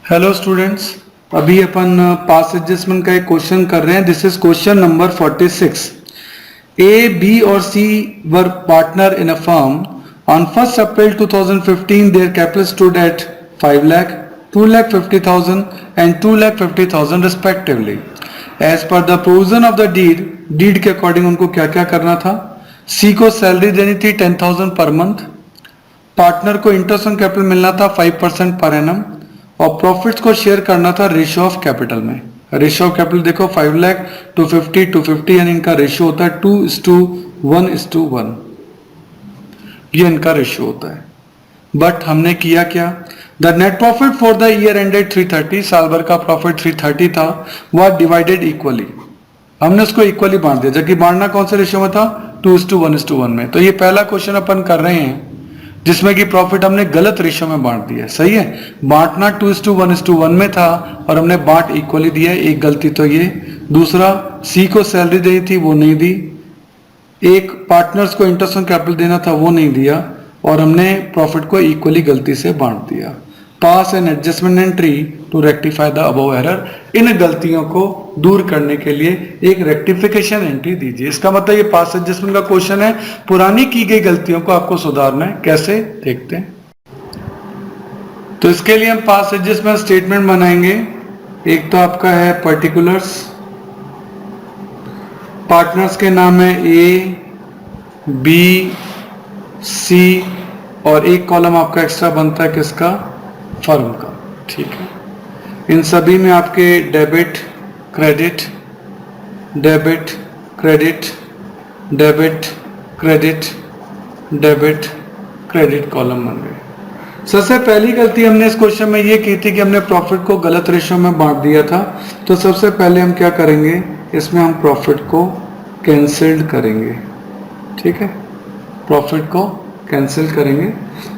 Hello students, अभी अपन पास adjustment का एक क्वेश्चन कर रहे हैं. This is question number 46. A, B और C were partner in a firm. On 1st April 2015 their capital stood at 5 lakh, 2,50,000 and 2,50,000 respectively. As per the provision of the deed के according उनको क्या क्या करना था. सी को सैलरी देनी थी 10,000 पर मंथ. पार्टनर को इंटरेस्ट ऑन कैपिटल मिलना था 5% पर एनम और प्रॉफिट्स को शेयर करना था रेशियो ऑफ कैपिटल में. रेशियो ऑफ कैपिटल देखो 5 लाख 250 यानी इनका रेशियो होता है 2:1:1. ये इनका रेशियो होता है. बट हमने किया क्या. The net profit for the year ended 330, साल भर का प्रॉफिट 330 था, वह डिवाइडेड इक्वली. हमने उसको इक्वली बांट दिया, जबकि बांटना कौन से रेशियो में था 2:1:1 में. तो ये पहला क्वेश्चन अपन कर रहे हैं जिसमें कि प्रॉफिट हमने गलत रेशियो में बांट दिया. सही है, बांटना 2:1:1 में था और हमने बांट इक्वली दिया. एक गलती तो ये. दूसरा, सी को सैलरी देनी थी वो नहीं दी. एक पार्टनर्स को इंटरेस्ट ऑन कैपिटल देना था वो नहीं दिया और हमने प्रॉफिट को इक्वली गलती से बांट दिया. Pass an adjustment entry to rectify the above error. इन गलतियों को दूर करने के लिए एक रेक्टिफिकेशन एंट्री दीजिए. इसका मतलब ये पास एडजस्टमेंट का क्वेश्चन है. पुरानी की गई गलतियों को आपको सुधारना है. कैसे, देखते हैं. तो इसके लिए हम पास एडजस्टमेंट स्टेटमेंट बनाएंगे. एक तो आपका है पर्टिकुलर्स. पार्टनर्स के नाम है ए, बी, सी और एक कॉलम आपका एक्स्ट्रा बनता है किसका, फर्म का. ठीक है. इन सभी में आपके debit credit, debit credit, debit credit, debit credit column बन गए. सबसे पहली गलती हमने इस क्वेश्चन में ये की थी कि हमने प्रॉफिट को गलत रेशियो में बांट दिया था. तो सबसे पहले हम क्या करेंगे, इसमें हम प्रॉफिट को कैंसिल्ड करेंगे. ठीक है, प्रॉफिट को कैंसिल करेंगे.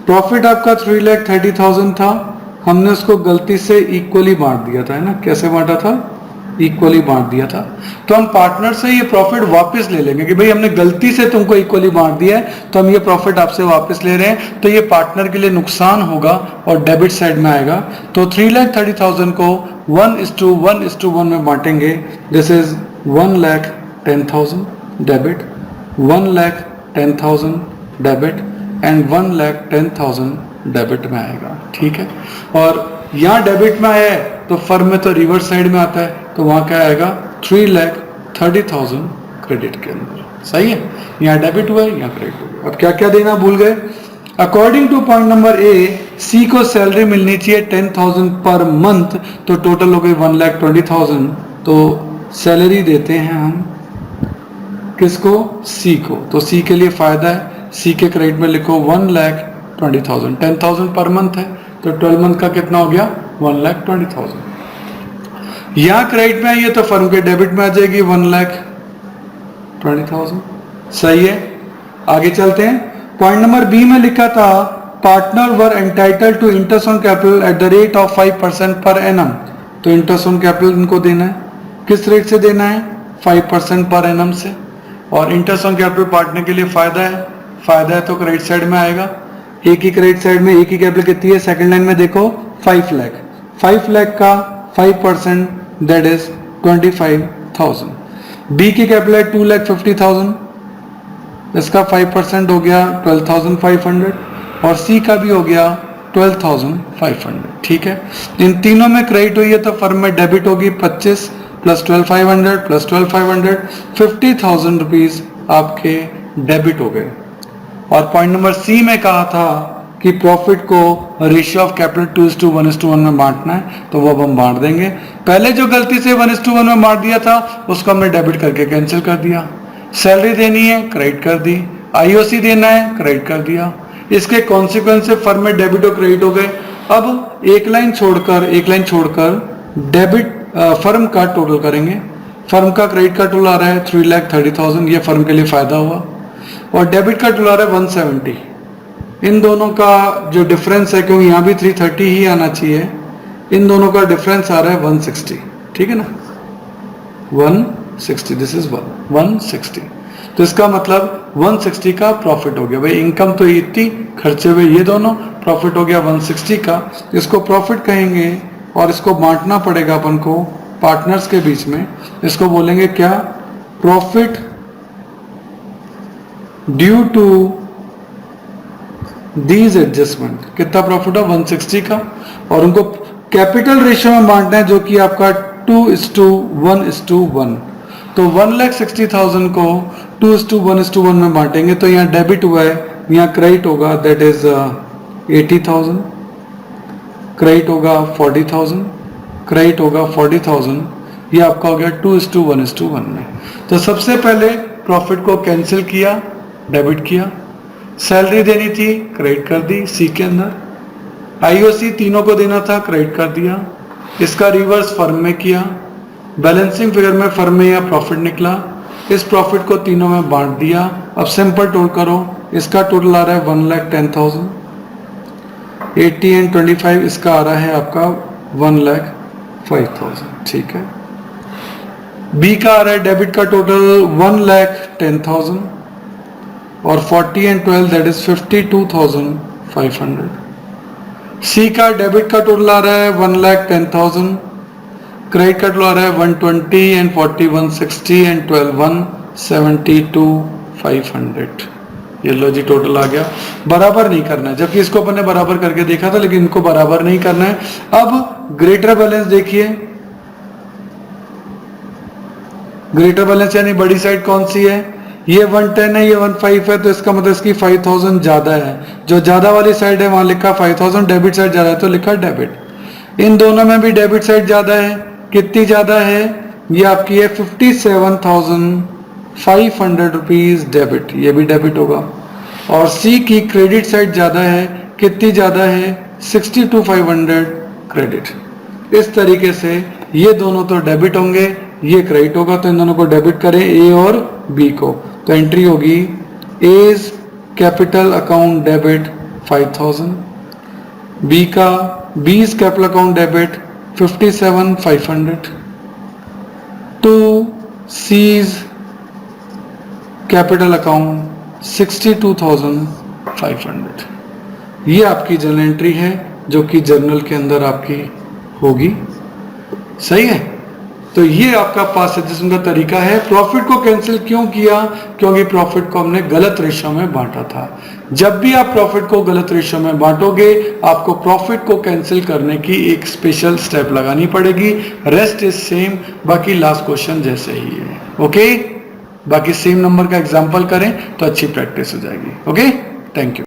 प्रॉफिट आपका 3,30,000 था, हमने उसको गलती से इक्वली बांट दिया था. है ना, कैसे बांटा था, इक्वली बांट दिया था. तो हम पार्टनर से ये प्रॉफिट वापस ले लेंगे कि भाई हमने गलती से तुमको इक्वली बांट दिया है तो हम ये प्रॉफिट आपसे वापस ले रहे हैं. तो ये पार्टनर के लिए नुकसान होगा और डेबिट साइड में आएगा. तो 3,30,000 को 1:1:1 में बांटेंगे. This is 1,10,000 debit, 1,10,000 debit and 1,10,000 debit में आएगा. ठीक है. और यहाँ डेबिट में आया है तो फर्म में तो रिवर्स साइड में आता है, तो वहां क्या आएगा 3,30,000 क्रेडिट के अंदर. सही है, यहाँ डेबिट हुआ है, यहाँ क्रेडिट हुआ. अब क्या क्या देना भूल गए. According to point number A, C को सैलरी मिलनी चाहिए 10,000 पर मंथ, तो टोटल हो गई 1,20,000. तो सैलरी देते हैं हम किसको, सी को. तो सी के लिए फायदा है, सी के क्रेडिट में लिखो 1,20,000. 10,000 पर मंथ है तो 12 मंथ का कितना हो गया 1,20,000. यहां क्रेडिट में आई है तो फर्म के डेबिट में आ जाएगी 1,20,000. सही है, आगे चलते हैं. पॉइंट नंबर बी में लिखा था partner were entitled to interest on capital at the rate of 5% per annum. तो इंटरेस्ट ऑन कैपिटल इनको देना है. किस रेट से देना है, 5% पर एनम से. और इंटरेस्ट ऑन कैपिटल पार्टनर के लिए फायदा है, फायदा है तो क्रेडिट साइड में आएगा. एक ही क्रेडिट साइड में एक ही कैपिटल कितनी है, सेकंड लाइन में देखो 5 लाख. 5 लाख का 5% दैट इज 25,000. बी की कैपिटल है 2,50,000, इसका 5% हो गया 12,500 और सी का भी हो गया 12,500. ठीक है. इन तीनों में क्रेडिट हुई है तो फर्म में डेबिट होगी 25 प्लस 12,500 प्लस 12,500, 50,000 रुपीज आपके डेबिट हो गए. और पॉइंट नंबर सी में कहा था कि प्रॉफिट को रेशियो ऑफ कैपिटल 2:1:1 में बांटना है, तो वो अब हम बांट देंगे. पहले जो गलती से 1:1 में बांट दिया था उसको हमने डेबिट करके कैंसिल कर दिया. सैलरी देनी है, क्रेडिट कर दी. आईओसी देना है, क्रेडिट कर दिया. इसके कॉन्सिक्वेंस से फर्म में डेबिट और क्रेडिट हो गए. अब एक लाइन छोड़कर डेबिट फर्म का टोटल करेंगे. फर्म का क्रेडिट का टोटल आ रहा है 3,30,000, ये फर्म के लिए फायदा हुआ. और डेबिट का टोटल आ रहा है 170. इन दोनों का जो डिफरेंस है, क्योंकि यहाँ भी 330 ही आना चाहिए, इन दोनों का डिफरेंस आ रहा है 160. ठीक है ना, 160. This is 160. तो इसका मतलब 160 का प्रॉफिट हो गया. भाई इनकम तो इतनी, खर्चे हुए ये दोनों, प्रॉफिट हो गया 160 का. इसको प्रॉफिट कहेंगे और इसको बांटना पड़ेगा अपन को पार्टनर्स के बीच में। इसको बोलेंगे क्या? Profit due to these adjustment. कितना प्रॉफिट है? 160 का, और उनको कैपिटल रेशियो में बांटना है जो कि आपका 2:1:1। तो 1,60,000 को 2:1:1 में बांटेंगे तो यहाँ डेबिट हुआ है, यहाँ क्रेडिट होगा, दैट इज 80,000, क्रेडिट होगा 40,000, क्रेडिट होगा 40,000, ये आपका हो गया 2:1:1 में। तो सबसे पहले प्रॉफिट को कैंसिल किया, डेबिट किया, सैलरी देनी थी, क्रेडिट कर दी सी के अंदर, आईओसी तीनों को देना था, क्रेडिट कर दिया, इसका रिवर्स फर्म में किया, बैलेंसिंग फिगर में फर्म में यह प्रॉफिट निकला, इस प्रॉफिट को तीनों में बांट दिया। अब सिंपल टोटल करो, इसका टोटल आ रहा है 1,10,000, 80 and 25 इसका आ रहा है आपका 1,05,000, ठीक है। बी का आ रहा है डेबिट का टोटल 1,10,000 और 40 and 12 दैट इज 52,500। सी का डेबिट का टोटल आ रहा है 1,10,000, क्रेडिट का टोटल आ रहा है 120 and 40 160 and 12 172,500। ये लो जी टोटल आ गया। बराबर नहीं करना है, जबकि इसको अपन ने बराबर करके देखा था, लेकिन इनको बराबर नहीं करना है। अब ग्रेटर बैलेंस देखिए, ग्रेटर बैलेंस यानी बड़ी साइड कौन सी है? ये 110 है, ये 15 है, तो इसका मतलब इसकी 5,000 ज्यादा है। जो ज्यादा वाली साइड है वहां लिखा 5,000, डेबिट साइड ज्यादा है तो लिखा डेबिट। इन दोनों में भी डेबिट साइड ज्यादा है, कितनी ज्यादा है? ये आपकी है 57,500 रुपीज डेबिट, ये भी डेबिट होगा। और सी की क्रेडिट साइड ज्यादा है, कितनी ज्यादा है? 62,500 क्रेडिट। इस तरीके से ये दोनों तो डेबिट होंगे, ये क्रेडिट होगा, तो इन दोनों को डेबिट करें, ए और बी को। तो एंट्री होगी as capital account debit 5,000, B का B's capital account debit 57,500 to C's capital account 62,500। ये आपकी जर्नल एंट्री है जो कि जर्नल के अंदर आपकी होगी। सही है। तो ये आपका पास एडजस्टमेंट का तरीका है। प्रॉफिट को कैंसिल क्यों किया? क्योंकि प्रॉफिट को हमने गलत रेशियो में बांटा था। जब भी आप प्रॉफिट को गलत रेशियो में बांटोगे, आपको प्रॉफिट को कैंसिल करने की एक स्पेशल स्टेप लगानी पड़ेगी। रेस्ट इज सेम, बाकी लास्ट क्वेश्चन जैसे ही है। ओके, बाकी सेम नंबर का एग्जाम्पल करें तो अच्छी प्रैक्टिस हो जाएगी। Okay, thank you.